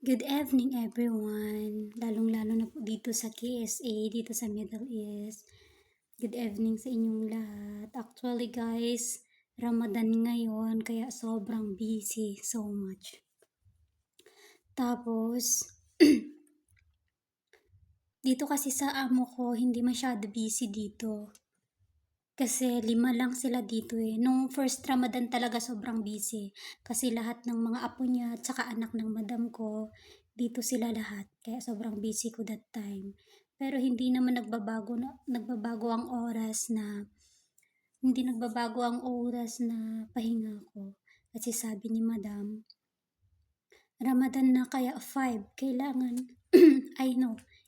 Good evening everyone, lalong-lalo na po dito sa KSA, dito sa Middle East. Good evening sa inyong lahat. Actually guys, Ramadan ngayon kaya sobrang busy, so much. Tapos, dito kasi sa amo ko, hindi masyado busy dito. Kasi 5 lang sila dito eh. Nung first Ramadan talaga sobrang busy. Kasi lahat ng mga apo niya at saka anak ng madam ko, dito sila lahat. Kaya sobrang busy ko that time. Pero nagbabago ang oras na pahinga ko. Kasi sabi ni madam, Ramadan na kaya 5, kailangan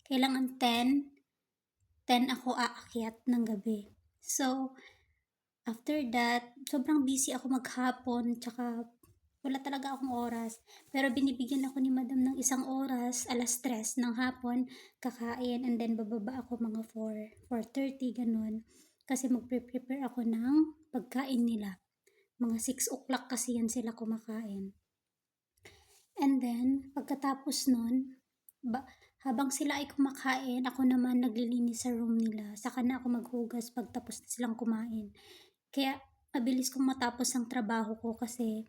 kailangan 10 ako aakyat ng gabi. So, after that, sobrang busy ako maghapon, tsaka wala talaga akong oras. Pero binibigyan ako ni madam ng isang oras, 3:00 ng hapon, kakain, and then bababa ako mga 4:30, ganun. Kasi magpe-prepare ako ng pagkain nila. Mga 6 o'clock kasi yan sila kumakain. And then, pagkatapos nun, habang sila ay kumakain, ako naman naglilinis sa room nila. Saka na ako maghugas pagtapos na silang kumain. Kaya, mabilis kong matapos ang trabaho ko kasi,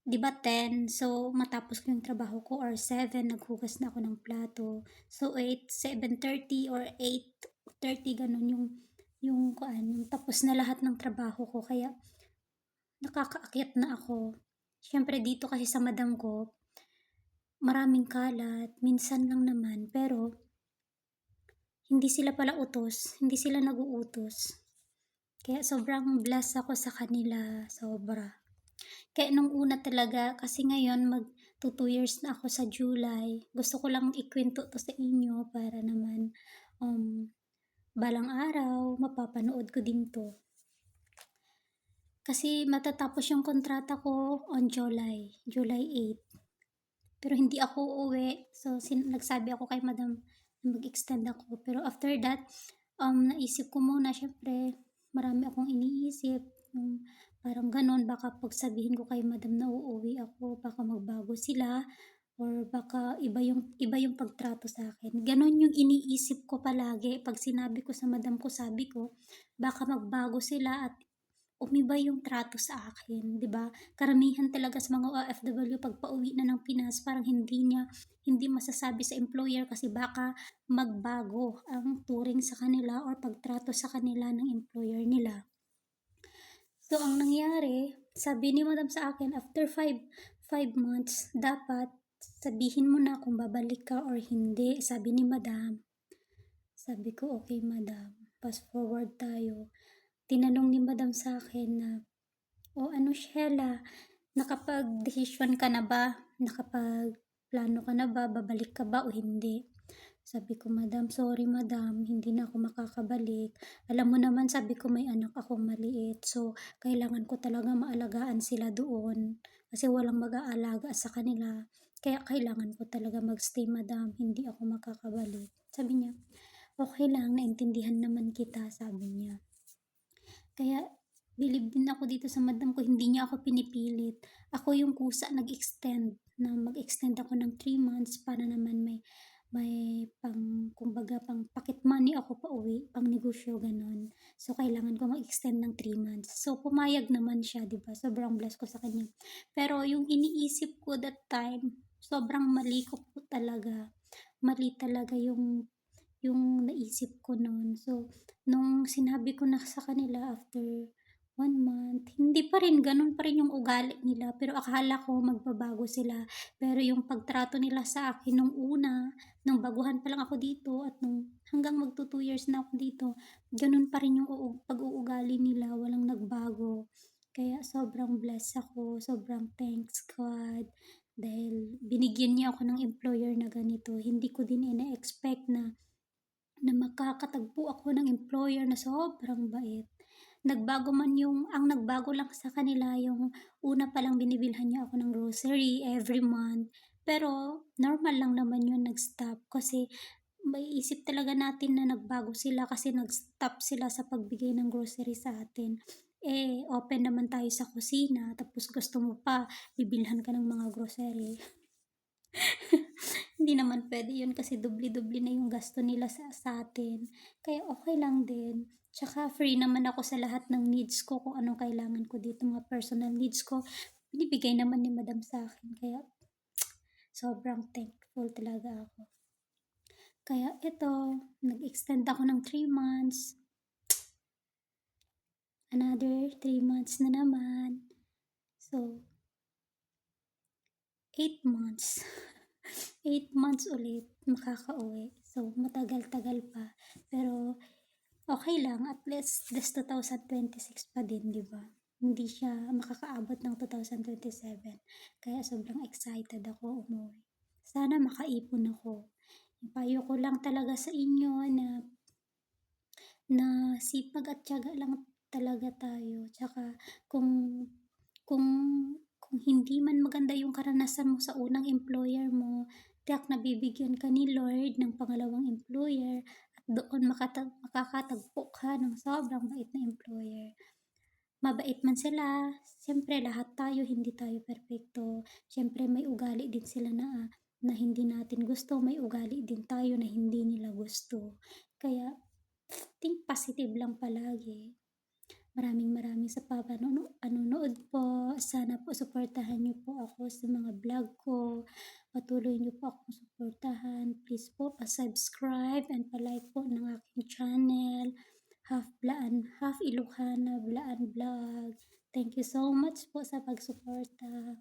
di ba 10? So, matapos ko yung trabaho ko or 7, naghugas na ako ng plato. So, 7:30 or 8:30, ganun yung tapos na lahat ng trabaho ko. Kaya, nakakaakyat na ako. Siyempre, dito kasi sa madam ko, maraming kalat, minsan lang naman, pero hindi sila pala utos, hindi sila nag-uutos. Kaya sobrang blessed ako sa kanila, sobra. Kaya nung una talaga, kasi ngayon 2 years na ako sa July, gusto ko lang ikwento to sa inyo para naman balang araw, mapapanood ko din to. Kasi matatapos yung kontrata ko on July 8. Pero hindi ako uuwi. So, nagsabi ako kay madam na mag-extend ako. Pero after that, naisip ko muna, syempre, marami akong iniisip. Parang ganun, baka pagsabihin ko kay madam na uuwi ako, baka magbago sila, or baka iba yung pagtrato sa akin. Ganon yung iniisip ko palagi. Pag sinabi ko sa madam ko, sabi ko, baka magbago sila at umiba yung trato sa akin, 'di ba? Karamihan talaga sa mga OFW pag pauwi na ng Pinas, parang hindi masasabi sa employer kasi baka magbago ang turing sa kanila or pagtrato sa kanila ng employer nila. So, ang nangyari, sabi ni madam sa akin, after 5 months, dapat sabihin mo na kung babalik ka or hindi, sabi ni madam. Sabi ko, okay madam, fast forward tayo. Tinanong ni madam sa akin na, ano Sheila, nakapag-desisyon ka na ba? Nakapag-plano ka na ba? Babalik ka ba o hindi? Sabi ko, madam, sorry madam, hindi na ako makakabalik. Alam mo naman, sabi ko, may anak akong maliit. So, kailangan ko talaga maalagaan sila doon. Kasi walang mag-aalaga sa kanila. Kaya kailangan ko talaga magstay madam, hindi ako makakabalik. Sabi niya, okay lang, naintindihan naman kita, sabi niya. Kaya, bilib din ako dito sa madam ko, hindi niya ako pinipilit. Ako yung kusa nag-extend, na mag-extend ako ng 3 months para naman may kumbaga pang pocket money ako pa uwi, pang negosyo, ganon. So, kailangan ko mag-extend ng 3 months. So, pumayag naman siya, diba? Sobrang bless ko sa kanya. Pero, yung iniisip ko that time, sobrang mali ko po talaga. Mali talaga yung naisip ko noon. So, nung sinabi ko na sa kanila after 1 month, hindi pa rin, ganun pa rin yung ugali nila. Pero akala ko magbabago sila. Pero yung pagtrato nila sa akin nung una, nung baguhan pa lang ako dito at nung hanggang 2 years na ako dito, ganun pa rin yung pag-uugali nila, walang nagbago. Kaya sobrang blessed ako, sobrang thanks God. Dahil binigyan niya ako ng employer na ganito. Hindi ko din ina-expect na makakatagpo ako ng employer na sobrang bait. Ang nagbago lang sa kanila, yung una palang binibilhan niya ako ng grocery every month. Pero, normal lang naman yun, nag-stop. Kasi, may isip talaga natin na nagbago sila kasi nag-stop sila sa pagbigay ng grocery sa atin. Open naman tayo sa kusina, tapos gusto mo pa, bibilhan ka ng mga grocery. Hindi naman pwede yun kasi dubli-dubli na yung gasto nila sa atin. Kaya okay lang din. Tsaka free naman ako sa lahat ng needs ko kung anong kailangan ko dito, mga personal needs ko. Binibigay naman ni madam sa akin. Kaya sobrang thankful talaga ako. Kaya ito, nag-extend ako ng 3 months. Another 3 months na naman. So, 8 months. 8 months ulit makakauwi. So, matagal-tagal pa. Pero, okay lang. At least, this 2026 pa din, di ba? Hindi siya makakaabot ng 2027. Kaya sobrang excited ako umuwi. Sana makaipon ako. Payo ko lang talaga sa inyo na sipag at tiyaga lang talaga tayo. Tsaka kung kung kung hindi man maganda yung karanasan mo sa unang employer mo, tiyak na bibigyan ka ni Lord ng pangalawang employer at doon makakatagpo ka ng sobrang bait na employer. Mabait man sila, siyempre lahat tayo, hindi tayo perfecto. Siyempre may ugali din sila na hindi natin gusto, may ugali din tayo na hindi nila gusto. Kaya, think positive lang palagi. Maraming sa panonood po. Sana po suportahan niyo po ako sa mga vlog ko. Patuloy niyo po akong suportahan. Please po, pa-subscribe and pa-like po ng aking channel. Half Ilocana Blaan Vlog. Thank you so much po sa pagsuporta.